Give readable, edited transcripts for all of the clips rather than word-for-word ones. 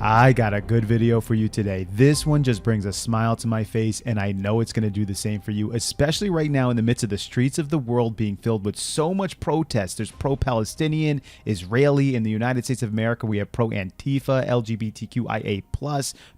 I got a good video for you today. This one just brings a smile to my face, and I know it's going to do the same for you, especially right now in the midst of the streets of the world being filled with so much protest. There's pro-Palestinian, Israeli. In the United States of America, we have pro-Antifa, LGBTQIA+,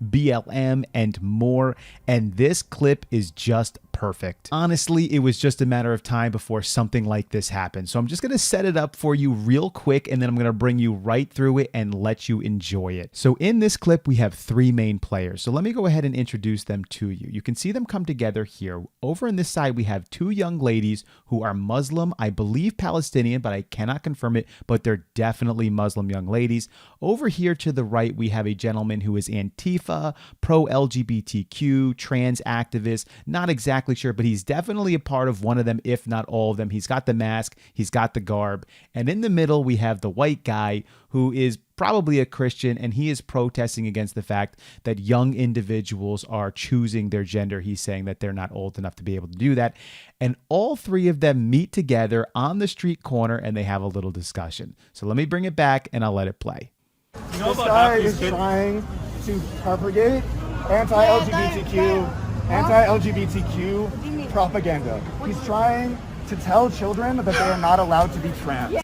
BLM, and more. And this clip is just perfect. Honestly, it was just a matter of time before something like this happened. So I'm just going to set it up for you real quick, and then I'm going to bring you right through it and let you enjoy it. So in this clip, we have three main players. So let me go ahead and introduce them to you. You can see them come together here. Over on this side, we have two young ladies who are Muslim, I believe Palestinian, but I cannot confirm it, but they're definitely Muslim young ladies. Over here to the right, we have a gentleman who is Antifa, pro-LGBTQ, trans activist, not exactly sure, but he's definitely a part of one of them, if not all of them. He's got the mask, he's got the garb. And in the middle, we have the white guy who is probably a Christian, and he is protesting against the fact that young individuals are choosing their gender. He's saying that they're not old enough to be able to do that. And all three of them meet together on the street corner, and they have a little discussion. So let me bring it back, and I'll let it play. This guy is trying to propagate anti-LGBTQ propaganda. He's trying to tell children that they are not allowed to be trans.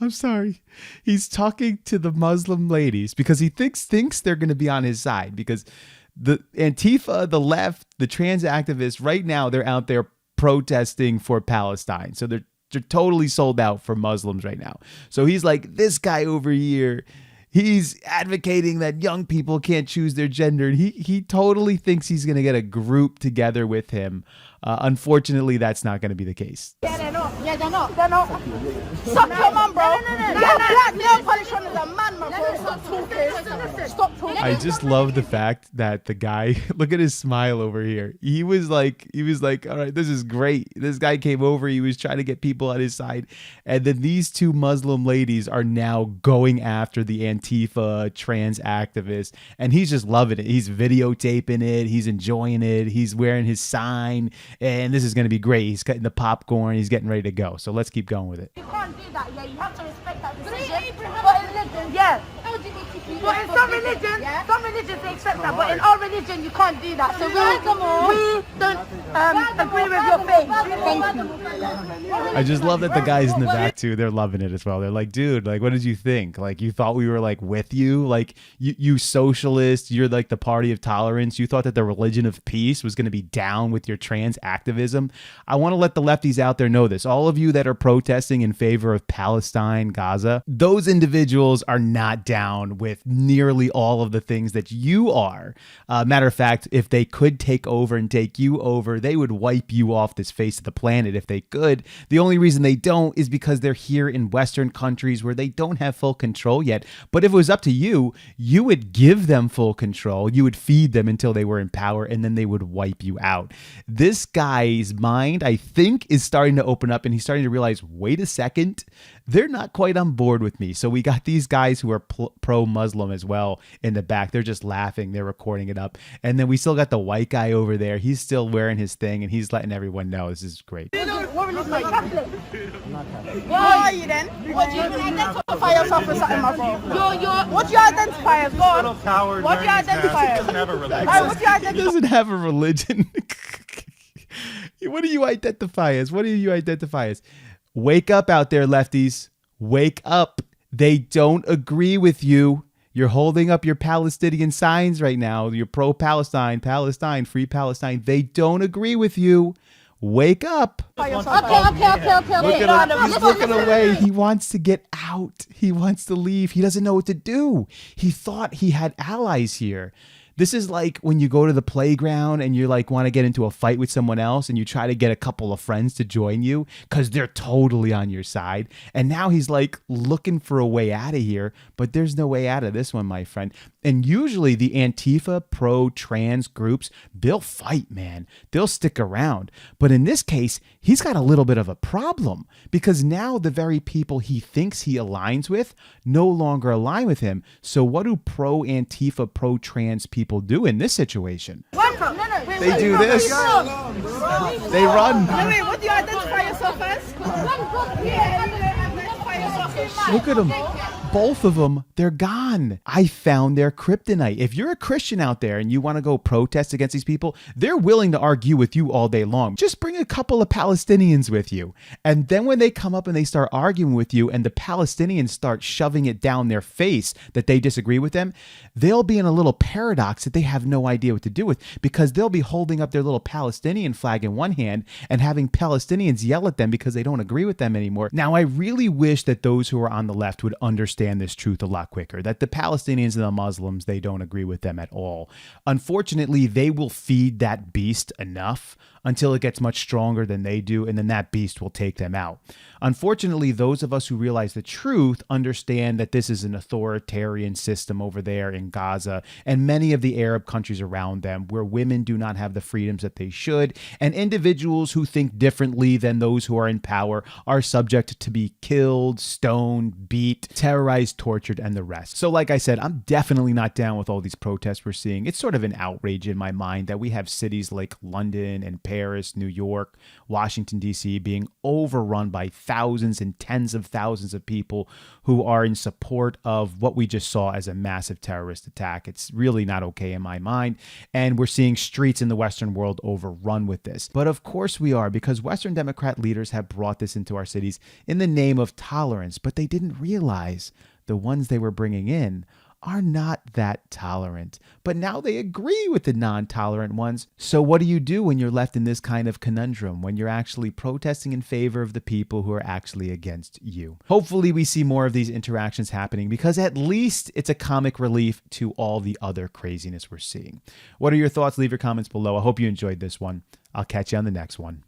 I'm sorry. He's talking to the Muslim ladies because he thinks they're going to be on his side, because the Antifa, the left, the trans activists, right now they're out there protesting for Palestine. So they're totally sold out for Muslims right now. So he's like, this guy over here, he's advocating that young people can't choose their gender. He totally thinks he's going to get a group together with him. Unfortunately, that's not going to be the case. Yeah, they're not. They're not. Stop your man, bro. Black nail polish on is a man, bro. Stop talking. Stop talking. I just love the fact that the guy, look at his smile over here. He was like, all right, this is great. This guy came over. He was trying to get people on his side. And then these two Muslim ladies are now going after the Antifa trans activists. And he's just loving it. He's videotaping it. He's enjoying it. He's wearing his sign. And this is going to be great. He's cutting the popcorn. He's getting ready to go. So let's keep going with it. You can't do that, yeah. You have to respect that decision. But in religion, yeah. But in some religions they accept that. But in our religion, you can't do that. So we don't agree with your faith. Thank you. I just love that the guys in the back too, they're loving it as well. They're like, dude, like, what did you think? Like, you thought we were like with you? Like, you socialists, you're like the party of tolerance. You thought that the religion of peace was going to be down with your trans activism. I want to let the lefties out there know this. All of you that are protesting in favor of Palestine, Gaza, those individuals are not down with nearly all of the things that you are. Matter of fact, if they could take over and take you over, they would wipe you off this face of the planet if they could. The only reason they don't is because they're here in Western countries where they don't have full control yet. But if it was up to you, you would give them full control. You would feed them until they were in power, and then they would wipe you out. This guy's mind, I think, is starting to open up, and he's starting to realize, wait a second, they're not quite on board with me. So we got these guys who are pro-Muslim as well in the back. They're just laughing. They're recording it up. And then we still got the white guy over there. He's still wearing his thing, and he's letting everyone know. This is great. What religion are you? Catholic. What are you then? What do you identify yourself as, something, my bro? What do you identify as? Go on. What do you identify as? What do you identify? He doesn't have a religion. What do you identify as? What do you identify as? Wake up out there, lefties. Wake up. They don't agree with you. You're holding up your Palestinian signs right now. You're pro-Palestine, Palestine, free Palestine. They don't agree with you. Wake up. Okay. Look at him. He's looking away. He wants to get out. He wants to leave. He doesn't know what to do. He thought he had allies here. This is like when you go to the playground and you like want to get into a fight with someone else and you try to get a couple of friends to join you because they're totally on your side. And now he's like looking for a way out of here, but there's no way out of this one, my friend. And usually the Antifa pro-trans groups, they'll fight, man. They'll stick around. But in this case, he's got a little bit of a problem because now the very people he thinks he aligns with no longer align with him. So what do pro-Antifa, pro-trans people do in this situation? They do this. They run. Wait, what do you identify yourself as? Look at him. both of them, they're gone. I found their kryptonite. If you're a Christian out there and you want to go protest against these people, they're willing to argue with you all day long. Just bring a couple of Palestinians with you. And then when they come up and they start arguing with you and the Palestinians start shoving it down their face that they disagree with them, they'll be in a little paradox that they have no idea what to do with, because they'll be holding up their little Palestinian flag in one hand and having Palestinians yell at them because they don't agree with them anymore. Now, I really wish that those who are on the left would understand this truth a lot quicker, that the Palestinians and the Muslims, they don't agree with them at all. Unfortunately, they will feed that beast enough until it gets much stronger than they do, and then that beast will take them out. Unfortunately, those of us who realize the truth understand that this is an authoritarian system over there in Gaza and many of the Arab countries around them, where women do not have the freedoms that they should, and individuals who think differently than those who are in power are subject to be killed, stoned, beat, terrorized, tortured, and the rest. So like I said, I'm definitely not down with all these protests we're seeing. It's sort of an outrage in my mind that we have cities like London and Paris, New York, Washington, D.C. being overrun by thousands and tens of thousands of people who are in support of what we just saw as a massive terrorist attack. It's really not okay in my mind. And we're seeing streets in the Western world overrun with this. But of course we are, because Western Democrat leaders have brought this into our cities in the name of tolerance, but they didn't realize the ones they were bringing in are not that tolerant. But now they agree with the non-tolerant ones. So what do you do when you're left in this kind of conundrum, when you're actually protesting in favor of the people who are actually against you? Hopefully we see more of these interactions happening, because at least it's a comic relief to all the other craziness we're seeing. What are your thoughts? Leave your comments below. I hope you enjoyed this one. I'll catch you on the next one.